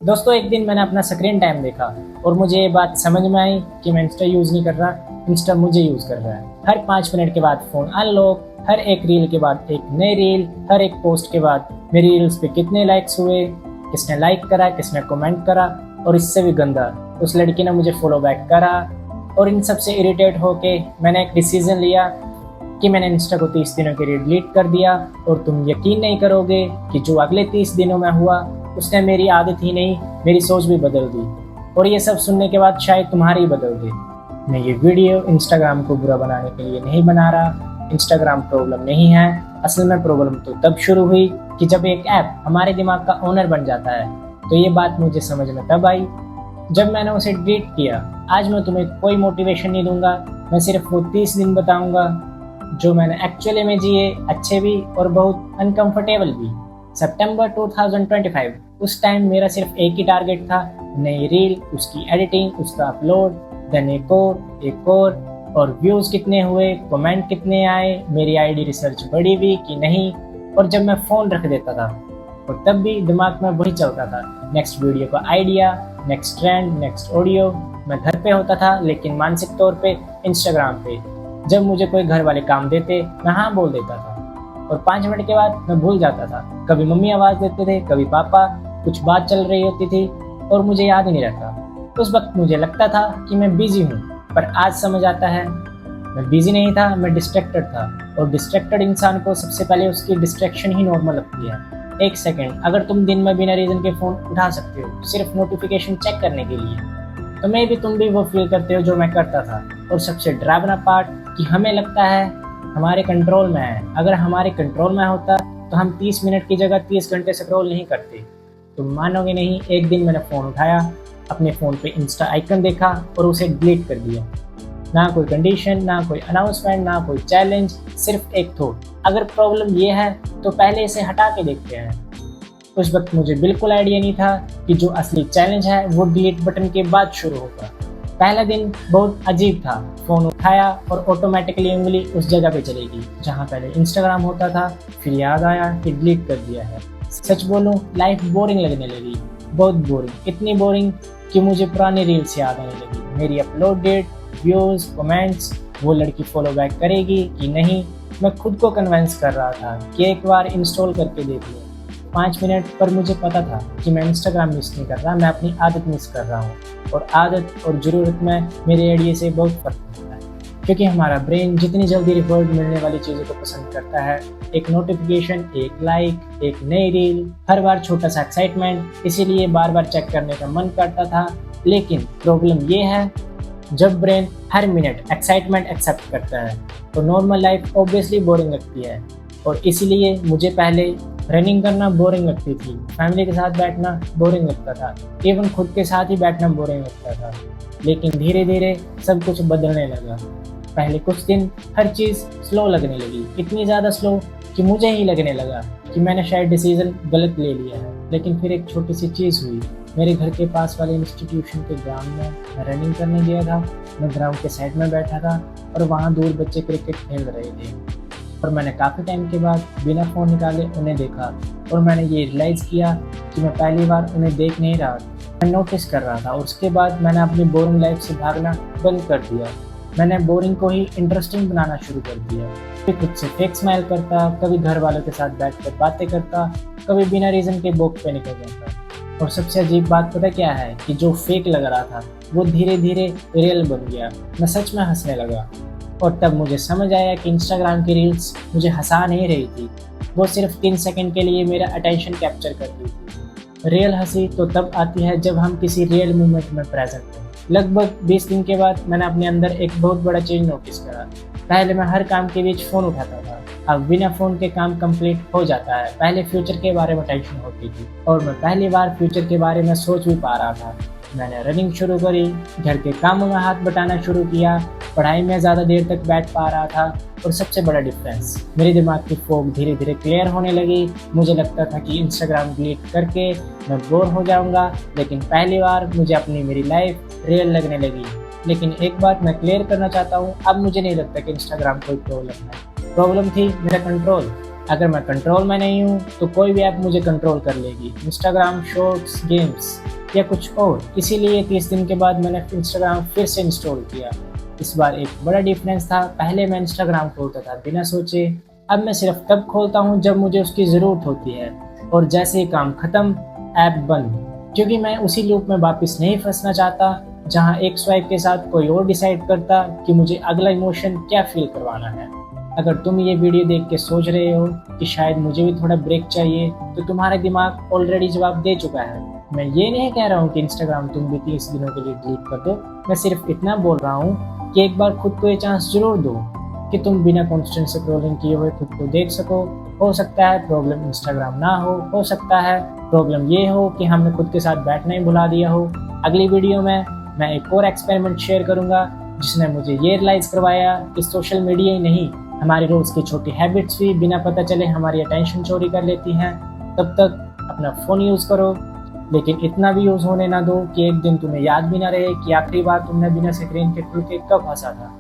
दोस्तों एक दिन मैंने अपना स्क्रीन टाइम देखा और मुझे ये बात समझ में आई कि मैं इंस्टा यूज़ नहीं कर रहा, इंस्टा मुझे यूज़ कर रहा है। हर 5 मिनट के बाद फ़ोन अनलॉक, हर एक रील के बाद एक नई रील, हर एक पोस्ट के बाद मेरी रील्स पे कितने लाइक्स हुए, किसने लाइक करा, किसने कमेंट करा, और इससे भी गंदा उस लड़की ने मुझे फॉलो बैक करा। और इन सब से इरिटेट होके मैंने एक डिसीज़न लिया कि मैंने इंस्टा को 30 दिनों के लिए डिलीट कर दिया। और तुम यकीन नहीं करोगे कि जो अगले 30 दिनों में हुआ उसने मेरी आदत ही नहीं, मेरी सोच भी बदल दी। और ये सब सुनने के बाद शायद तुम्हारी ही बदल दे। मैं ये वीडियो इंस्टाग्राम को बुरा बनाने के लिए नहीं बना रहा। इंस्टाग्राम प्रॉब्लम नहीं है। असल में प्रॉब्लम तो तब शुरू हुई कि जब एक ऐप हमारे दिमाग का ओनर बन जाता है। तो ये बात मुझे समझ में तब आई जब मैंने उसे डिलीट किया। आज मैं तुम्हें कोई मोटिवेशन नहीं दूंगा, मैं सिर्फ वो 30 दिन बताऊंगा जो मैंने एक्चुअली में जिए, अच्छे भी और बहुत अनकंफर्टेबल भी। सितंबर 2025, उस टाइम मेरा सिर्फ एक ही टारगेट था, नई रील, उसकी एडिटिंग, उसका अपलोड, देन एक और व्यूज़ कितने हुए, कमेंट कितने आए, मेरी आईडी रिसर्च बढ़ी भी कि नहीं। और जब मैं फ़ोन रख देता था और तब भी दिमाग में वही चलता था, नेक्स्ट वीडियो का idea, next trend, next audio. मैं घर पे होता था लेकिन मानसिक तौर पे इंस्टाग्राम पे। जब मुझे कोई घर वाले काम देते मैं हाँ बोल देता था और 5 मिनट के बाद मैं भूल जाता था। कभी मम्मी आवाज़ देते थे, कभी पापा, कुछ बात चल रही होती थी और मुझे याद ही नहीं रहता। उस वक्त मुझे लगता था कि मैं बिजी हूँ, पर आज समझ आता है मैं बिजी नहीं था, मैं डिस्ट्रैक्टेड था। और डिस्ट्रैक्टेड इंसान को सबसे पहले उसकी डिस्ट्रैक्शन ही नॉर्मल लगती है। एक सेकेंड अगर तुम दिन में बिना रीज़न के फ़ोन उठा सकते हो सिर्फ नोटिफिकेशन चेक करने के लिए, तो मे भी तुम भी वो फील करते हो जो मैं करता था। और सबसे डरावना पार्ट कि हमें लगता है हमारे कंट्रोल में है। अगर हमारे कंट्रोल में होता तो हम 30 मिनट की जगह 30 घंटे स्क्रॉल नहीं करते। तुम मानोगे नहीं, एक दिन मैंने फ़ोन उठाया, अपने फ़ोन पे इंस्टा आइकन देखा और उसे डिलीट कर दिया। ना कोई कंडीशन, ना कोई अनाउंसमेंट, ना कोई चैलेंज, सिर्फ एक थॉट, अगर प्रॉब्लम ये है तो पहले इसे हटा के देखते हैं। उस वक्त मुझे बिल्कुल आइडिया नहीं था कि जो असली चैलेंज है वो डिलीट बटन के बाद शुरू होगा। पहला दिन बहुत अजीब था। फ़ोन उठाया और ऑटोमेटिकली उंगली उस जगह पे चलेगी जहाँ पहले इंस्टाग्राम होता था। फिर याद आया कि डिलीट कर दिया है। सच बोलूँ लाइफ बोरिंग लगने लगी, बहुत बोरिंग, इतनी बोरिंग कि मुझे पुरानी रील्स याद आने लगी, मेरी अपलोड डेट, व्यूज़, कमेंट्स, वो लड़की फॉलो बैक करेगी कि नहीं। मैं खुद को कन्विंस कर रहा था कि एक बार इंस्टॉल करके देख लो। 5 मिनट पर मुझे पता था कि मैं इंस्टाग्राम मिस नहीं कर रहा, मैं अपनी आदत मिस कर रहा हूँ। और आदत और ज़रूरत में मेरे आइडिया से बहुत फ़र्क पड़ता है, क्योंकि हमारा ब्रेन जितनी जल्दी रिवॉर्ड मिलने वाली चीज़ों को पसंद करता है, एक नोटिफिकेशन, एक लाइक, एक नई रील, हर बार छोटा सा एक्साइटमेंट, इसीलिए बार बार चेक करने का मन करता था। लेकिन प्रॉब्लम ये है, जब ब्रेन हर मिनट एक्साइटमेंट एक्सेप्ट करता है तो नॉर्मल लाइफ ऑब्वियसली बोरिंग लगती है। और इसीलिए मुझे पहले रनिंग करना बोरिंग लगती थी, फैमिली के साथ बैठना बोरिंग लगता था, इवन खुद के साथ ही बैठना बोरिंग लगता था। लेकिन धीरे धीरे सब कुछ बदलने लगा। पहले कुछ दिन हर चीज़ स्लो लगने लगी, इतनी ज़्यादा स्लो कि मुझे ही लगने लगा कि मैंने शायद डिसीज़न गलत ले लिया है। लेकिन फिर एक छोटी सी चीज़ हुई। मेरे घर के पास वाले इंस्टीट्यूशन के ग्राउंड में मैं रनिंग करने गया था। मैं ग्राउंड के साइड में बैठा था और वहाँ दूर बच्चे क्रिकेट खेल रहे थे। और मैंने काफ़ी टाइम के बाद बिना फ़ोन निकाले उन्हें देखा और मैंने ये रियलाइज़ किया कि मैं पहली बार उन्हें देख नहीं रहा था, मैं नोटिस कर रहा था। और उसके बाद मैंने अपनी बोरिंग लाइफ से भागना बंद कर दिया। मैंने बोरिंग को ही इंटरेस्टिंग बनाना शुरू कर दिया। कभी खुद से फेक स्माइल करता, कभी घर वालों के साथ बैठकर बातें करता, कभी बिना रीज़न के वॉक पे निकल जाता। और सबसे अजीब बात पता क्या है कि जो फेक लग रहा था वो धीरे धीरे रियल बन गया। मैं सच में हंसने लगा। और तब मुझे समझ आया कि इंस्टाग्राम की रील्स मुझे हंसा नहीं रही थी, वो सिर्फ 3 सेकंड के लिए मेरा अटेंशन कैप्चर कर रही थी। रियल हंसी तो तब आती है जब हम किसी रियल मोमेंट में प्रेजेंट हैं। लगभग 20 दिन के बाद मैंने अपने अंदर एक बहुत बड़ा चेंज नोटिस करा। पहले मैं हर काम के बीच फ़ोन उठाता था, अब बिना फ़ोन के काम कंप्लीट हो जाता है। पहले फ्यूचर के बारे में टेंशन होती थी और मैं पहली बार फ्यूचर के बारे में सोच भी पा रहा था। मैंने रनिंग शुरू करी, घर के कामों में हाथ बटाना शुरू किया, पढ़ाई में ज़्यादा देर तक बैठ पा रहा था। और सबसे बड़ा डिफरेंस, मेरे दिमाग की फोक धीरे धीरे क्लियर होने लगी। मुझे लगता था कि इंस्टाग्राम डिलीट करके मैं बोर हो जाऊंगा, लेकिन पहली बार मुझे अपनी मेरी लाइफ रियल लगने लगी। लेकिन एक बात मैं क्लियर करना चाहता हूँ, अब मुझे नहीं लगता कि इंस्टाग्राम कोई प्रॉब्लम है। प्रॉब्लम थी मेरा कंट्रोल। अगर मैं कंट्रोल में नहीं हूँ तो कोई भी ऐप मुझे कंट्रोल कर लेगी, इंस्टाग्राम, शॉर्ट्स, गेम्स या कुछ और। इसीलिए 30 दिन के बाद मैंने इंस्टाग्राम फिर से इंस्टॉल किया। इस बार एक बड़ा डिफरेंस था, पहले मैं इंस्टाग्राम खोलता था बिना सोचे, अब मैं सिर्फ तब खोलता हूँ जब मुझे उसकी ज़रूरत होती है, और जैसे ही काम ख़त्म ऐप बंद, क्योंकि मैं उसी लूप में वापस नहीं फंसना चाहता जहाँ एक स्वाइप के साथ कोई और डिसाइड करता कि मुझे अगला इमोशन क्या फील करवाना है। अगर तुम ये वीडियो देख के सोच रहे हो कि शायद मुझे भी थोड़ा ब्रेक चाहिए, तो तुम्हारा दिमाग ऑलरेडी जवाब दे चुका है। मैं ये नहीं कह रहा हूँ कि इंस्टाग्राम तुम भी 30 दिनों के लिए डिलीट कर दो, मैं सिर्फ इतना बोल रहा हूँ कि एक बार खुद को ये चांस जरूर दो कि तुम बिना कॉन्स्टेंट स्क्रॉलिंग किए हुए खुद को देख सको। हो सकता है प्रॉब्लम इंस्टाग्राम ना हो सकता है प्रॉब्लम ये हो कि हमने खुद के साथ बैठना ही भुला दिया हो। अगली वीडियो में मैं एक और एक्सपेरिमेंट शेयर करूंगा जिसने मुझे ये रियलाइज़ करवाया कि सोशल मीडिया ही नहीं, हमारी रोज़ की छोटी हैबिट्स भी बिना पता चले हमारी अटेंशन चोरी कर लेती हैं। तब तक अपना फ़ोन यूज़ करो, लेकिन इतना भी यूज़ होने ना दो कि एक दिन तुम्हें याद भी ना रहे कि आखिरी बार तुमने बिना स्क्रीन के खुल के कब हंसा था।